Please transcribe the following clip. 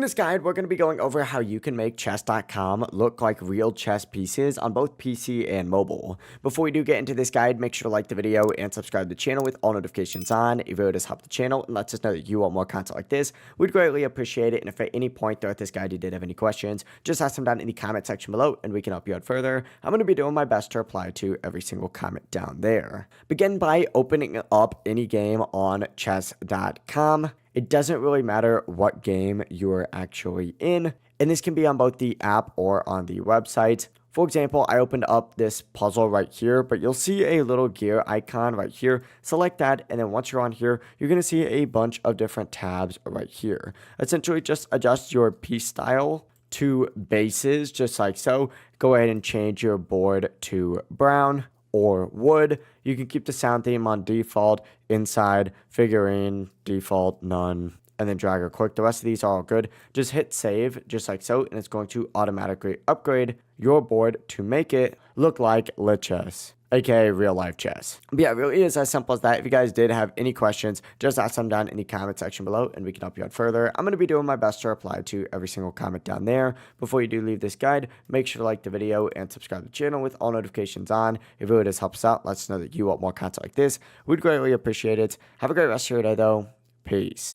In this guide, we're going to be going over how you can make chess.com look like real chess pieces on both PC and mobile. Before we do get into this guide, make sure to like the video and subscribe to the channel with all notifications on. It really does help the channel and lets us know that you want more content like this. We'd greatly appreciate it, and if at any point throughout this guide you did have any questions, just ask them down in the comment section below and we can help you out further. I'm going to be doing my best to reply to every single comment down there. Begin by opening up any game on chess.com. It doesn't really matter what game you're actually in, and this can be on both the app or on the website. For example, I opened up this puzzle right here, but you'll see a little gear icon right here. Select that, and then once you're on here, you're going to see a bunch of different tabs right here. Essentially, just adjust your piece style to bases, just like so. Go ahead and change your board to brown or wood. You can keep the sound theme on default, inside, figurine, default, none, and then drag or click. The rest of these are all good. Just hit save, just like so, and it's going to automatically upgrade your board to make it look like Lichess, aka real life chess. But yeah, it really is as simple as that. If you guys did have any questions, just ask them down in the comment section below and we can help you out further. I'm going to be doing my best to reply to every single comment down there. Before you do leave this guide, make sure to like the video and subscribe to the channel with all notifications on. It really does help us out. Let us know that you want more content like this. We'd greatly appreciate it. Have a great rest of your day though. Peace.